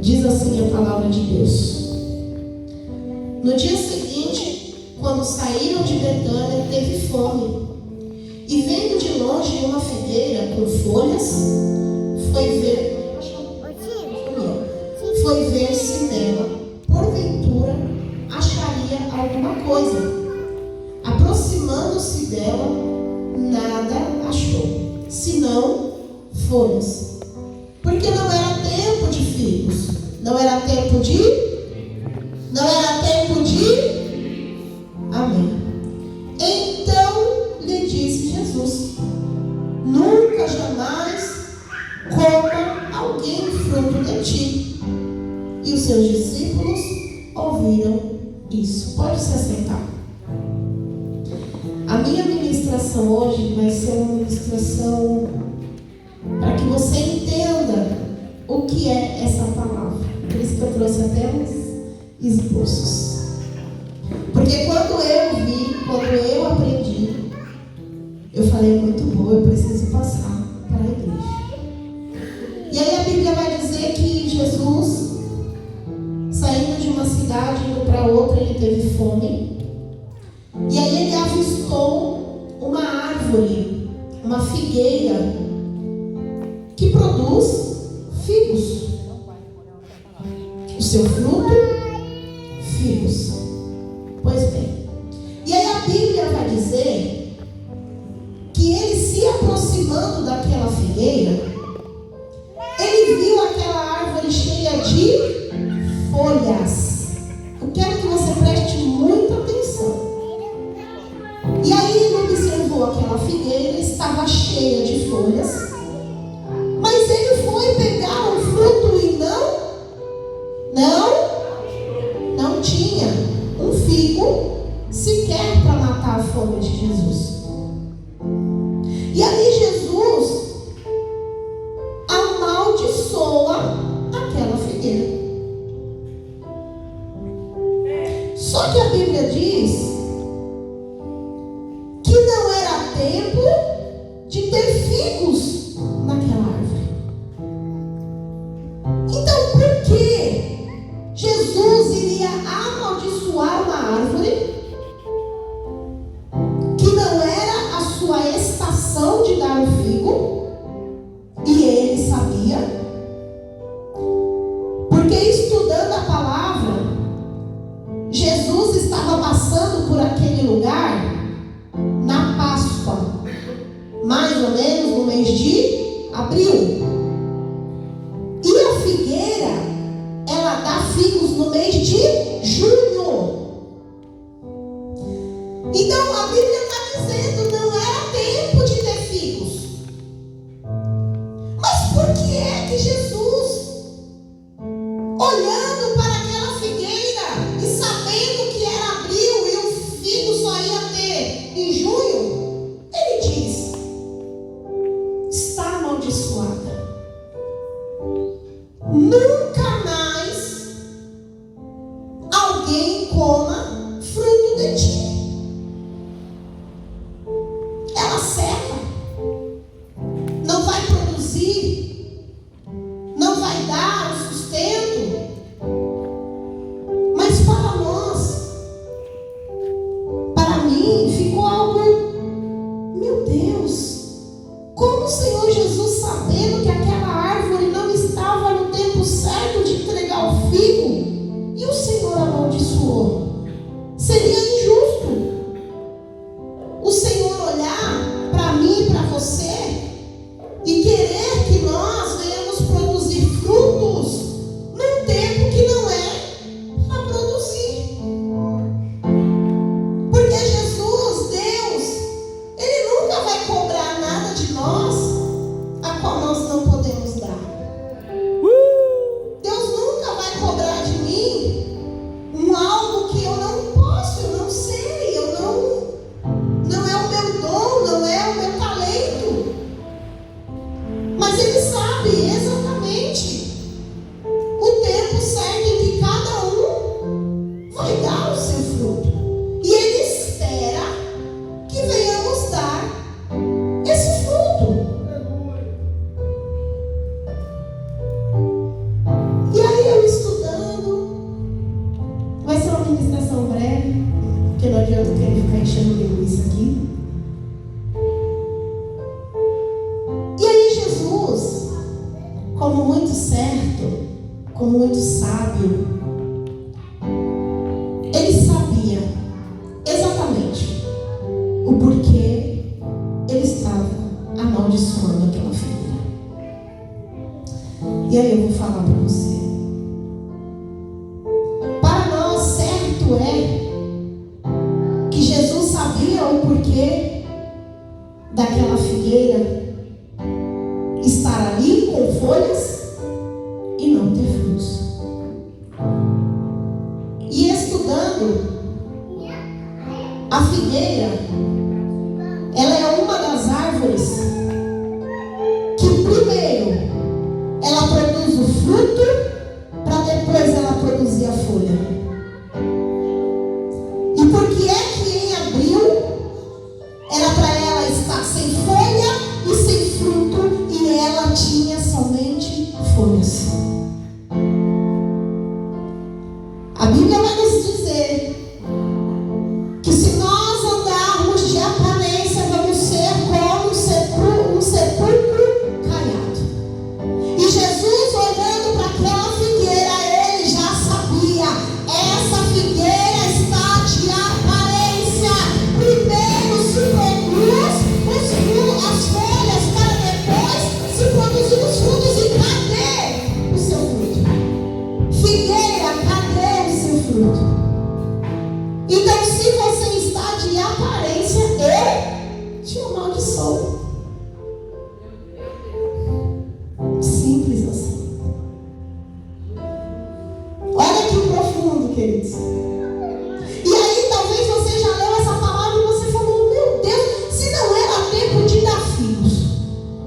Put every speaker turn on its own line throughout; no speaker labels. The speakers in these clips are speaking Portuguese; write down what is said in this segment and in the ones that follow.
Diz assim a palavra de Deus. No dia seguinte, quando saíram de Betânia, teve fome. E vendo de longe uma figueira com folhas, foi ver se nela, porventura, acharia alguma coisa. Aproximando-se dela, nada achou, senão folhas. Porque não era tempo de figos, não era tempo de amém. Então lhe disse Jesus: nunca jamais coma alguém fruto de ti. E os seus discípulos ouviram isso. Pode se assentar. A minha ministração hoje vai ser uma ministração para que você entenda o que é essa palavra. Por isso que eu trouxe até uns esboços. Porque quando eu aprendi, eu falei, muito bom, eu preciso passar para a igreja. E aí a Bíblia vai dizer que Jesus, saindo de uma cidade, indo para outra, ele teve fome. E aí ele avistou uma árvore, uma figueira, que produz figos. O seu fruto, figos. Pois bem. E aí a Bíblia vai dizer que ele, se aproximando daquela figueira, ele viu aquela árvore cheia de folhas. Eu quero que você preste muita atenção. E aí ele observou aquela figueira, estava cheia de folhas, mas ele foi pegar um fruto e não tinha um figo sequer para matar a fome de Jesus. E aí Jesus amaldiçoa aquela figueira. Só que a Bíblia diz que não era tempo de ter figos naquela árvore. Então, por que Jesus iria amaldiçoar uma árvore que não era a sua estação de dar o figo? E ele sabia. Porque estudando a palavra, Jesus estava passando por aquele lugar na Páscoa, mais ou menos no mês de abril. E a figueira, ela dá figos no mês de junho. Então a Bíblia está dizendo, não era tempo de ter figos. Mas por que é que Jesus, olhando para aquela figueira e sabendo que era abril e o figo só ia ter em junho, ele diz: está amaldiçoada. Nunca mais alguém coma fruto de ti. Ela seca, não vai produzir, não vai dar o sustento. Mas para nós, para mim, ficou algo, meu Deus, como o Senhor Jesus, sabendo que aquela árvore não estava no tempo certo de entregar o figo, e o Senhor amaldiçoou. Seria injusto o Senhor olhar para mim e para você e querer que nós venhamos produzir frutos num tempo que não é para produzir. Porque Jesus, Deus, Ele nunca vai cobrar nada de nós a qual nós não podemos dar. Deus nunca vai cobrar de mim algo que eu não posso, eu não sei, não é o meu dom, não é o meu talento. Mas Ele sabe exatamente o tempo certo em que cada um vai dar o seu fruto. E Ele espera que venhamos dar esse fruto. E aí eu enchendo linguiça aqui. E aí Jesus, como muito certo, como muito sábio, ele sabia exatamente o porquê ele estava amaldiçoando aquela figura. E aí eu vou falar para você. Para nós, certo é que Jesus sabia o porquê daquela figueira estar ali com folhas e não ter frutos. E estudando, a figueira, ela é uma das árvores que primeiro ela produz o fruto para depois ela produzir a folha. E por que é que em abril era para ela estar sem folha e sem fruto e ela tinha somente folhas? A Bíblia vai nos dizer que se nós andarmos de aparência, vamos ser como um sepulcro caiado. E Jesus, olhando para aquela figueira, ele já sabia: essa figueira está de aparência. Primeiro se produz as folhas para depois se produzir os frutos. E cadê o seu fruto? Figueira, cadê o seu fruto? Então, se você está de aparência, eu te amaldiçoo. Simples assim. Olha que profundo, queridos. E aí, talvez você já leu essa palavra e você falou: meu Deus, se não era tempo de dar filhos,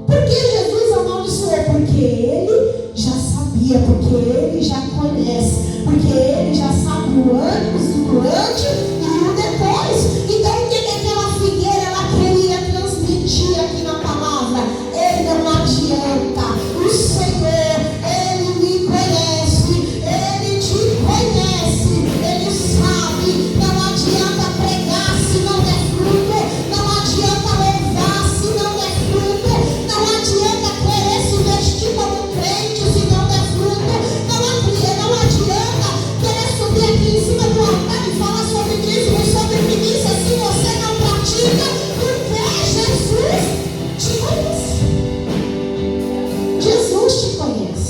por que Jesus amaldiçoou? Porque ele já sabia, porque ele já conhece, porque ele já sabe o antes, o durante e o depois. Então, o que aquela figueira ela queria transmitir aqui na palavra? Ele não adianta. O Senhor, ele me conhece, ele te conhece, ele sabe. Não adianta pregar se não der fruto, não adianta louvar se não der fruto, não adianta querer se vestir como crente se não der fruto, não adianta querer subir aqui em cima do altar e falar sobre dízimo e sobre primícia se você não pratica, porque Jesus te conhece. Jesus te conhece.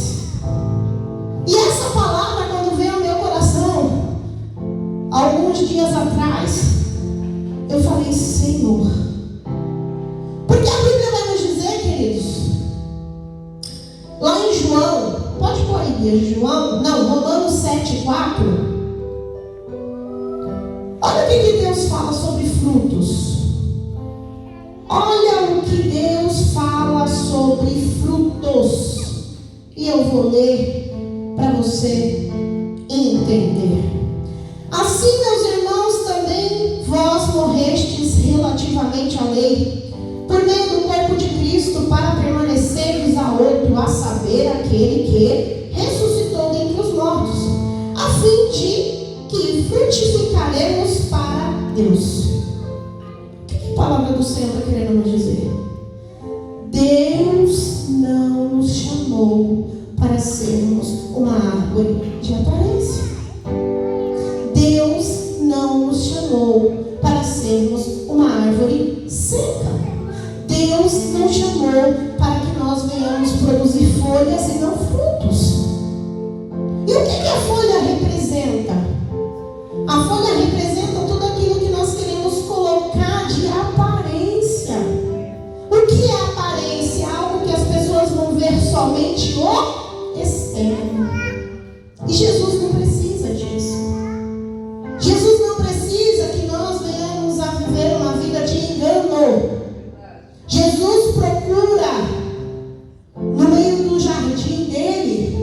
E essa palavra, quando veio ao meu coração, alguns dias atrás, eu falei: Senhor, porque a Bíblia vai nos dizer, queridos, lá em João, pode pôr aí, João, não, Romanos 7:4. Olha o que Deus fala sobre frutos. Olha o que Deus fala sobre frutos. E eu vou ler para você entender. Assim, meus irmãos, também vós morrestes relativamente à lei, por meio do corpo de Cristo, para permanecerdes a outro, a saber, aquele que ressuscitou dentre os mortos, a fim de que frutificaremos para Deus. O que a palavra do Senhor está querendo nos dizer? Deus não nos chamou para sermos uma árvore de aparência. Deus não nos chamou para sermos uma árvore seca. Deus não chamou para que nós venhamos produzir folhas e não frutos. E o que a folha representa? A folha representa tudo aquilo que nós queremos colocar de aparência. O que é aparência? Algo que as pessoas vão ver somente o externo. E Jesus não precisa disso. Jesus não precisa que nós venhamos a viver uma vida de engano. Jesus procura, no meio do jardim dele,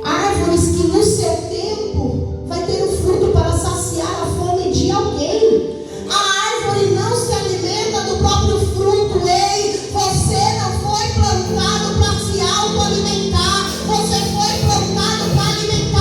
árvores que no seu tempo vai ter o fruto para saciar a fome de alguém. A árvore não se alimenta do próprio fruto. Ei, você não foi plantado para se autoalimentar. Você foi plantado para alimentar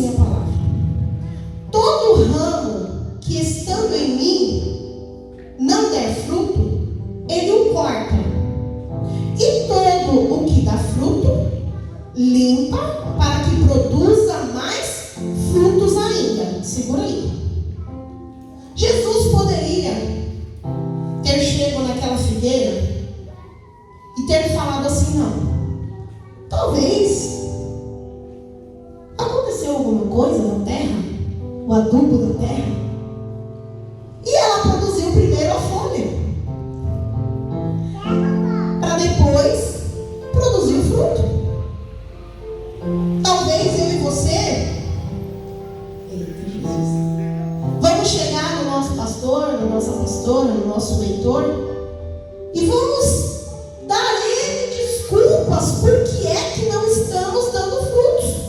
assim a palavra: todo ramo que estando em mim não der fruto, ele o corta, e todo o que dá fruto, limpa, para que produza mais frutos ainda. Segura aí. Jesus poderia ter chegado naquela figueira e ter falado assim: não, talvez aconteceu alguma coisa na terra, o adubo da terra, e ela produziu primeiro a folha, para depois produzir o fruto. Talvez eu e você, vamos chegar no nosso pastor, na nossa pastora, no nosso mentor, e vamos dar a ele desculpas por que é que não estamos dando frutos.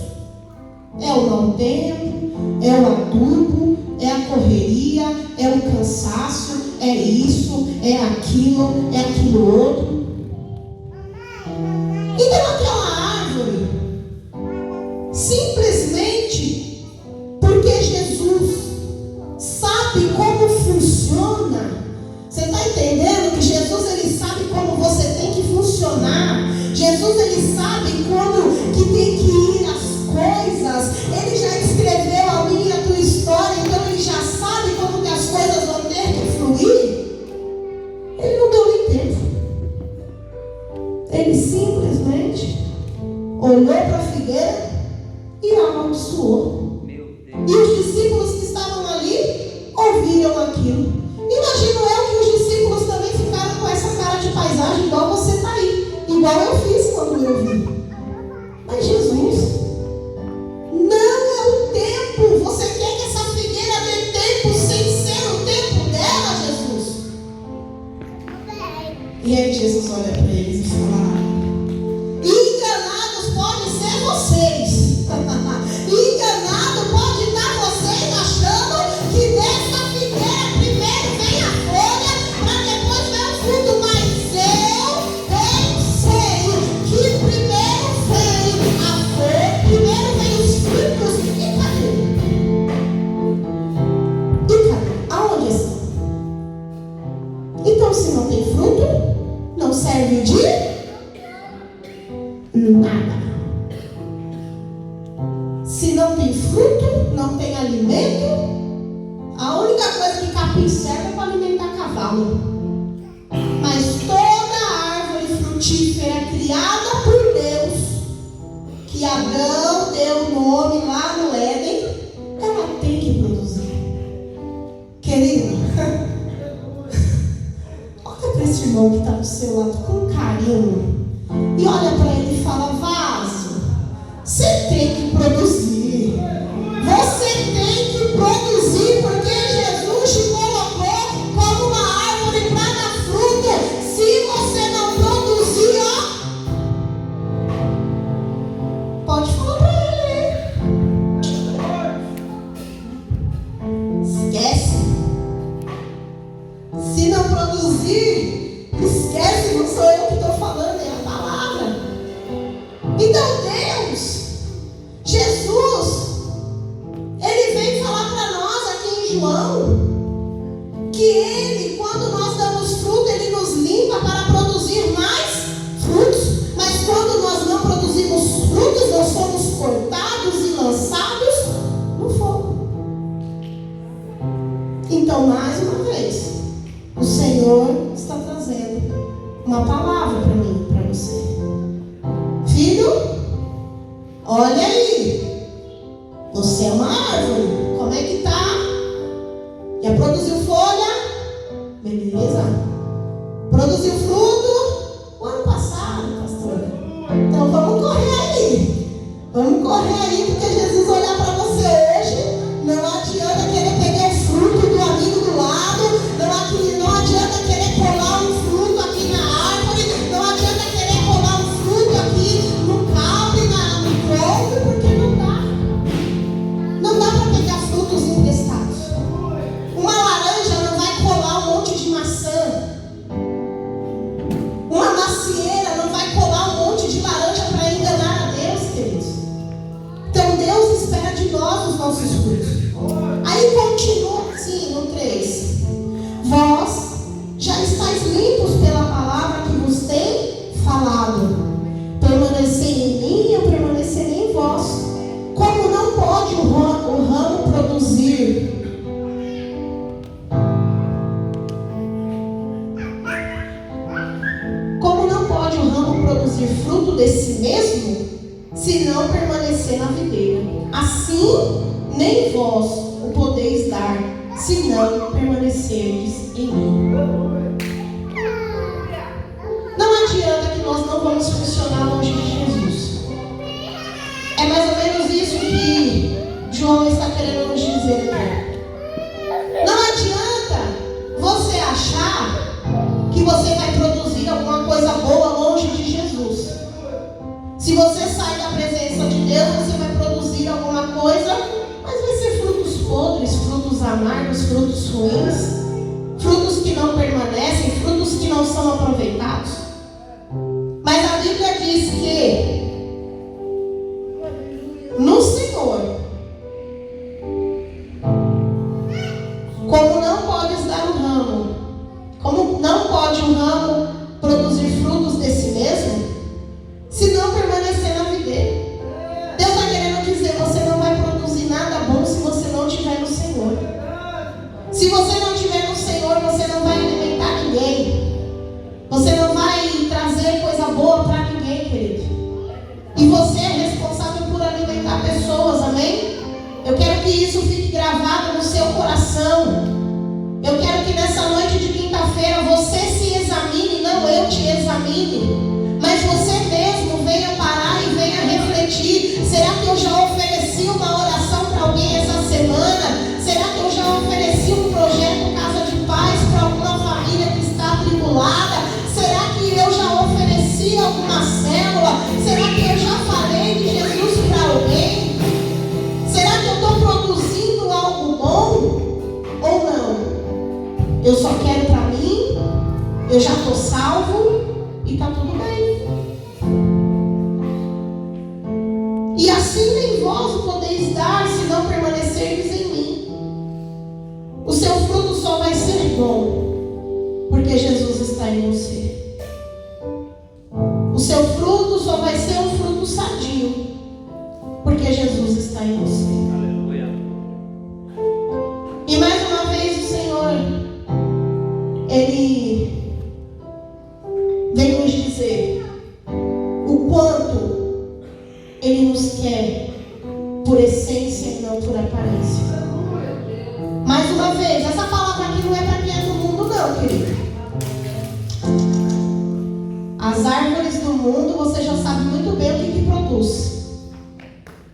É o mau tempo, é o adubo, é a correria, é o cansaço, é isso, é aquilo outro. Então aquela árvore, simplesmente porque Jesus sabe como funciona. Você está entendendo que Jesus, ele sabe como você tem que funcionar. Jesus, ele sabe como que tem que ir as coisas. Ele já escreveu a minha e a tua história, então ele já sabe como que as coisas vão ter que fluir. Ele não deu nem tempo. Ele simplesmente olhou para a figueira e amaldiçoou. E os discípulos que estavam ali ouviram aquilo. Imagino eu que os discípulos também ficaram com essa cara de paisagem, igual você está aí, igual eu fiz quando eu vi. Mas Jesus, não é o tempo. Você quer que essa figueira dê tempo sem ser o tempo dela, Jesus? E aí Jesus olha para eles e fala: enganados podem ser vocês. Enganado pode estar vocês achando que dessa figueira primeiro vem a folha, para depois ver o fruto. Mas eu sei que primeiro vem a folha, primeiro vem os frutos. E cadê? Aonde estão? Então, se não tem fruto, não serve de nada. Se não tem fruto, não tem alimento. A única coisa que capim serve é para alimentar cavalo. Mas toda árvore frutífera criada por Deus, que Adão deu o nome lá no Éden, ela tem que produzir. Querido, olha para esse irmão que está do seu lado com carinho e olha para ele e fala: vaso, você tem que produzir. Você tem que produzir, porque Jesus te colocou como uma árvore para dar fruto. Se você não produzir, pode falar para ele. Esquece. Se não produzir, esquece, não sou eu que estou falando, é a palavra. Então Deus, Jesus, ele vem falar para nós aqui em João que ele, quando nós damos fruto, ele nos limpa para produzir mais frutos. Mas quando nós não produzimos frutos, nós somos cortados e lançados no fogo. Então, mais uma vez, o Senhor está trazendo uma palavra para mim, para você. Filho, olha aí. Você é uma árvore. Como é que tá? Já produziu folha? Beleza. Produziu fruto? O ano passado, pastor. Então vamos correr aí. Vamos correr aí, porque Jesus olhar para você hoje, não adianta querer pegar o fruto do amigo do lado, não adianta querer colar um fruto aqui na árvore, não adianta querer colar um fruto aqui no caule, no tronco, porque não dá. Não dá para pegar frutos emprestados. Uma laranja não vai colar um monte de maçã. Uma macieira não vai colar um monte de laranja para enganar a Deus, queridos. Então Deus nós os nossos frutos. Aí continua assim no 3. Vós já estáis limpos pela palavra que vos tem falado. Permanecei em mim e eu permanecerei em vós. Como não pode o ramo produzir fruto de si mesmo, se não permanecer na videira? Assim, nem vós o podeis dar, se não permanecerdes em mim. Não adianta que nós não vamos funcionar longe de Jesus. É mais ou menos isso que João está querendo nos dizer aqui. Não adianta você achar que você vai produzir alguma coisa boa longe de Jesus. Se você sai da presença de Deus, você vai produzir alguma coisa, mas vai ser frutos podres, frutos amargos, frutos ruins, frutos que não permanecem, frutos que não são aproveitados. Mas a Bíblia diz que no Senhor, como não podes dar um ramo, como não pode um ramo produzir frutos de si mesmo, se não permanecer na videira. Deus está querendo dizer, você não vai produzir nada bom se você não estiver no Senhor. Se você não estiver no Senhor, você não vai alimentar ninguém. Você não vai trazer coisa boa para ninguém, querido. E você é responsável por alimentar pessoas, amém? Eu quero que isso fique gravado no seu coração. Eu quero que nessa noite de quinta-feira você se examine, não eu te examine, mas você mesmo venha parar e venha refletir. Será que eu já ofereci uma oração para alguém essa semana? Será que eu já ofereci um projeto Casa de Paz para alguma família que está atribulada? Será que eu já ofereci alguma célula? Será que eu já falei de Jesus para alguém? Será que eu estou produzindo algo bom ou não? Eu só quero para mim, eu já estou salvo e está tudo bem. E assim nem vós o podeis dar, se não permanecerdes em mim. O seu fruto só vai ser bom, porque Jesus está em você. O seu fruto só vai ser um fruto sadio, porque Jesus está em você. Aleluia. E mais uma vez o Senhor, Ele vem nos dizer o quanto Ele nos quer por essência e não por aparência. Mais uma vez, essa palavra aqui não é para quem é do mundo não, querido. As árvores do mundo, você já sabe muito bem o que produz.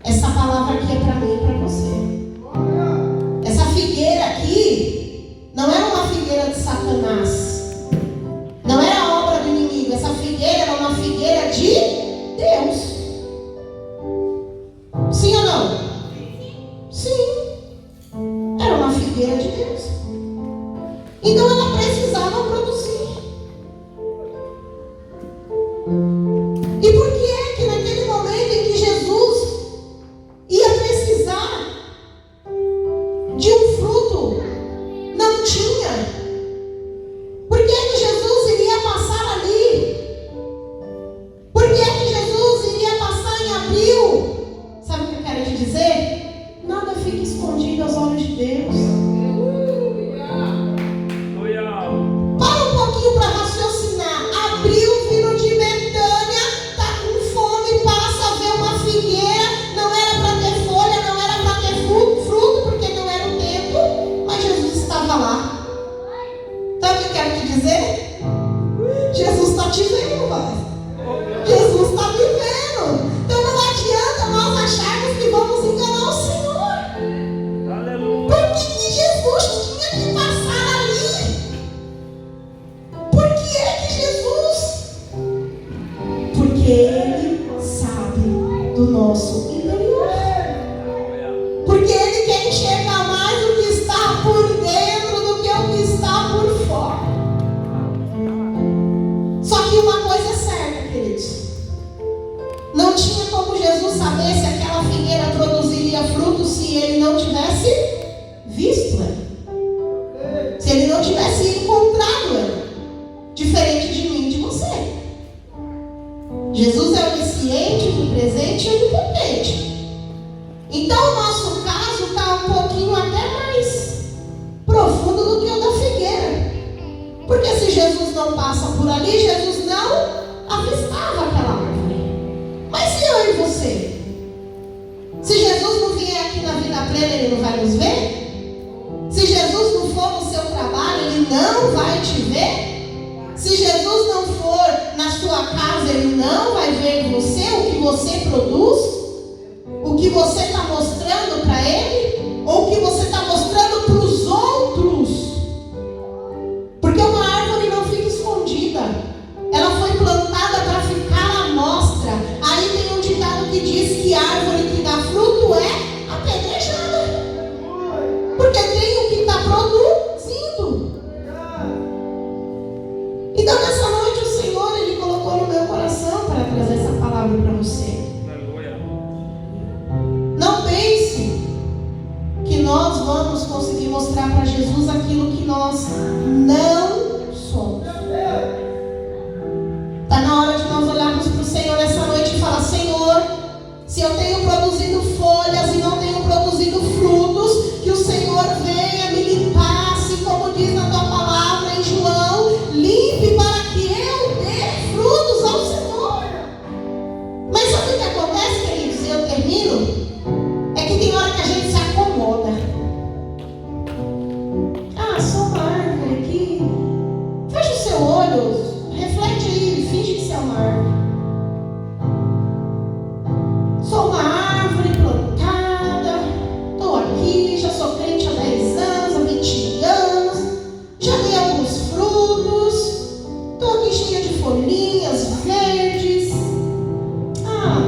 Essa palavra aqui é para mim e para você. Essa figueira aqui não é uma figueira de Satanás. Não era obra do inimigo. Essa figueira era uma figueira de Deus. Sim ou não? Sim. Era uma figueira de Deus. Então ela precisava produzir. E por que é que naquele momento em que Jesus ia precisar de um fruto, não tinha? Por que é que Jesus iria passar ali? Por que é que Jesus iria passar em abril? Sabe o que eu quero te dizer? Nada fica escondido aos olhos de Deus. Para não passa por ali, Jesus não avistava aquela árvore. Mas e eu e você? Se Jesus não vier aqui na vida plena, Ele não vai nos ver? Se Jesus não for no seu trabalho, Ele não vai te ver? Se Jesus não for na sua casa, Ele não vai ver você, o que você produz? O que você está mostrando para Ele? Ou o que você está mostrando para os outros? Porque uma árvore não fica escondida. Ela foi plantada para ficar à mostra. Aí tem um ditado que diz que a árvore que dá fruto é apedrejada. Porque tem o que está produzindo. Então nessa noite o Senhor, Ele colocou no meu coração para trazer essa palavra para você. Não pense que nós vamos conseguir mostrar para Jesus aquilo que nós não somos. Está na hora de nós olharmos para o Senhor essa noite e falar: Senhor, se eu tenho produzido folhas e não tenho produzido frutos, que o Senhor venha me limpar, assim como diz na tua palavra em João, limpe para que eu dê frutos ao Senhor. Mas sabe o que acontece, queridos? Eu termino. É que tem hora que a gente se acomoda. Ah, sou uma árvore aqui. Fecha o seu olho. Reflete aí, finge que você é uma árvore. Sou uma árvore plantada. Estou aqui, já sou crente há 10 anos, há 20 anos. Já dei alguns frutos. Estou aqui cheia de folhinhas verdes. Ah,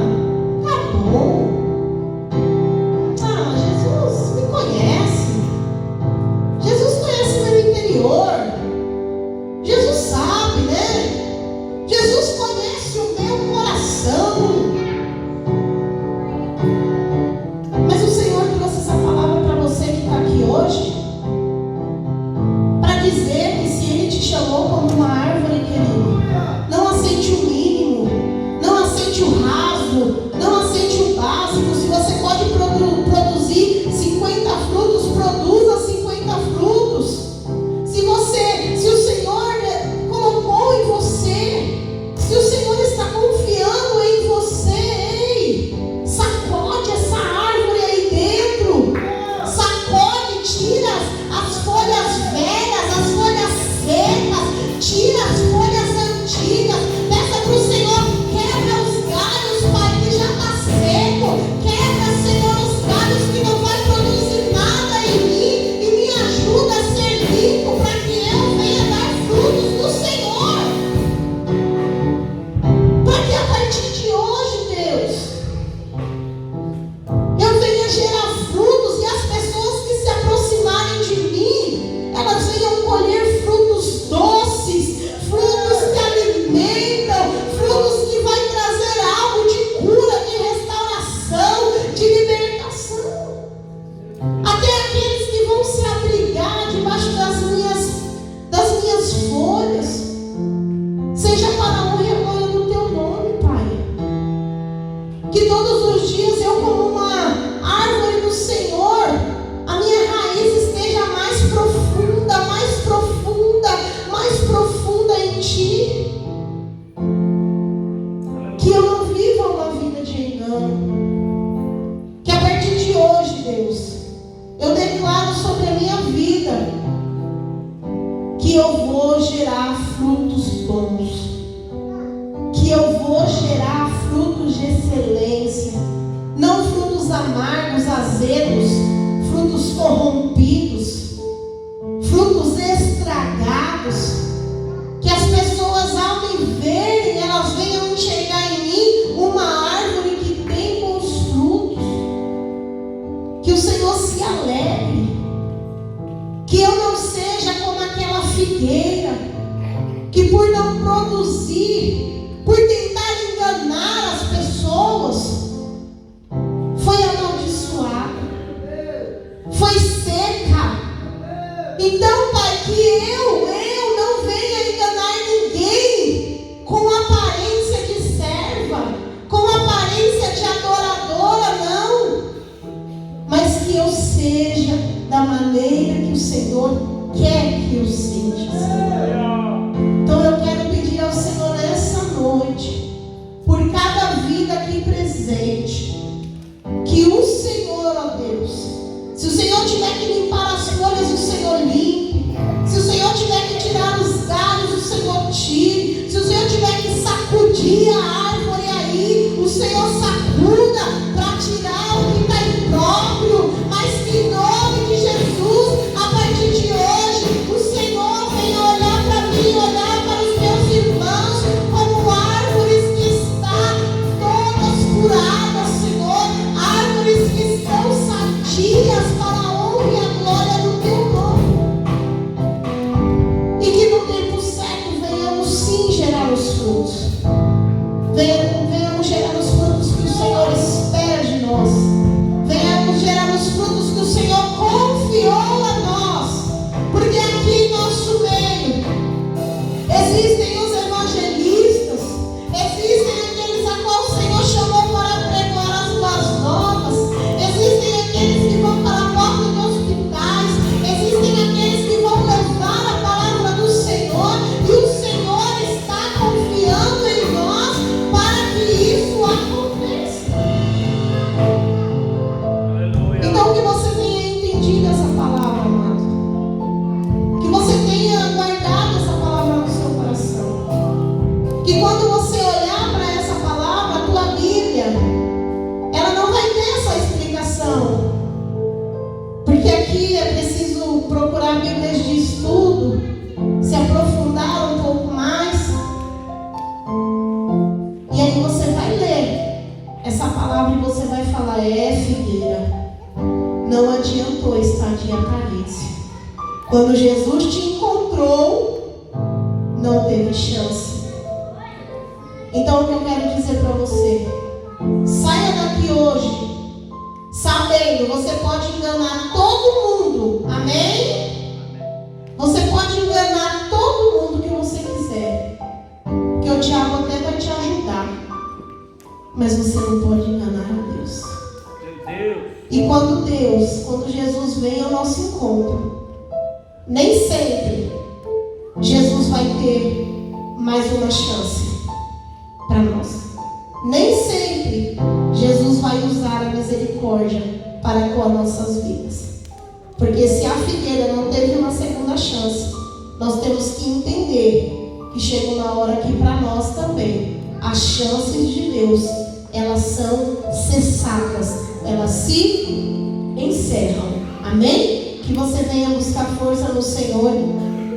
tá bom. Ah, Jesus me conhece. Jesus conhece meu interior. Jesus sabe, né? Jesus conhece o meu coração. Mas o Senhor trouxe essa palavra para você que está aqui hoje, para dizer que se Ele te chamou como uma árvore, querido, não aceite o mínimo, não aceite o raso, não aceite o básico. Se você pode produzir 50 frutos, produza 50 frutos. Se o Senhor colocou em você, se o Senhor está confiando em você, ei, sacode essa árvore aí dentro, sacode, tira as folhas velhas, as folhas secas, tira as folhas antigas, peça para o Senhor, quebra os galhos, Pai, que já está seco, quebra, Senhor, os galhos que não vai produzir nada em mim, e me ajuda a ser limpo para que eu venha dar frutos do Senhor. Para que a partir de hoje, Deus, eu venha gerar frutos e as pessoas que se aproximarem de mim, elas venham colher frutos doces, frutos que alimentam, frutos que vai trazer algo de cura, de restauração, de libertação. Até aqueles que vão se abrigar debaixo das minhas folhas, seja para a honra e a glória do teu nome, Pai. Que todos os dias eu, como uma árvore do Senhor, a minha raiz esteja mais profunda, mais profunda, mais profunda em Ti. Que eu não viva uma vida de engano. Que a partir de hoje, Deus, eu declaro sobre a minha vida que eu vou gerar frutos bons, que eu vou gerar frutos de excelência, não frutos amargos, azedos, frutos corrompidos, frutos estragados, que as pessoas ao me verem, elas venham enxergar em mim uma árvore que tem bons frutos, que o Senhor se alegre, que eu não seja como aquela figueira, que por não produzir, por tentar enganar as pessoas, foi amaldiçoada, foi seca. Então, Pai, que eu não venha enganar ninguém com aparência de serva, com aparência de adoradora, não, mas que eu seja da maneira que o Senhor quer que eu seja. Então eu Se o Senhor tiver que limpar as folhas, o Senhor limpe. Se o Senhor tiver que tirar os galhos, o Senhor tire. Se o Senhor tiver que sacudir a árvore aí, o Senhor sacuda para tirar o que está impróprio. Mas que em nome de Jesus, a partir de hoje, o Senhor venha olhar para mim, olhar para os meus irmãos como árvores que estão todas curadas, Senhor. Árvores que estão sadias para a honra e a glória do teu nome. E que no tempo certo venhamos sim gerar os frutos. Venhamos gerar os frutos que o Senhor espera de nós. Venhamos gerar os frutos que o Senhor confiou a nós. Porque aqui em nosso meio existem os evangelistas, existem aqueles a qual o Senhor chamou para pregoar as boas novas, existem aqueles que vão para a porta de hospitais, existem aqueles que vão levar a palavra do Senhor, e o Senhor está confiando em nós para que isso aconteça. Então que você tenha entendido essa palavra, amado. Que você tenha guardado essa palavra no seu coração. Que quando você olhar para essa palavra, a tua Bíblia, ela não vai ter essa explicação. Porque aqui é preciso procurar Bíblias de estudo, se aprofundar um pouco mais. E aí você vai ler essa palavra e você vai falar: figueira, não adiantou estar de aparência. Quando Jesus te encontrou, não teve chance. Então o que eu quero dizer para você: saia daqui hoje sabendo, você pode enganar todo mundo, amém? Você pode enganar todo mundo que você quiser, que o diabo até vai te ajudar, mas você não pode enganar a Deus. E quando Jesus vem ao nosso encontro, nem sempre Jesus vai ter mais uma chance para nós. Nem sempre Jesus vai usar a misericórdia para com as nossas vidas. Porque se a figueira não teve uma segunda chance, nós temos que entender que chegou na hora que para nós também as chances de Deus, elas são cessadas, elas se encerram. Amém? Que você venha buscar força no Senhor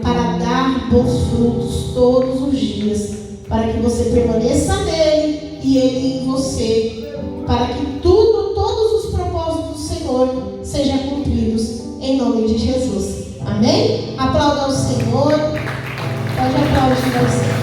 para dar bons frutos todos os dias, para que você permaneça nele e ele em você, para que todos os propósitos do Senhor sejam cumpridos em nome de Jesus. Amém? Aplauda ao Senhor. Pode aplaudir ao Senhor.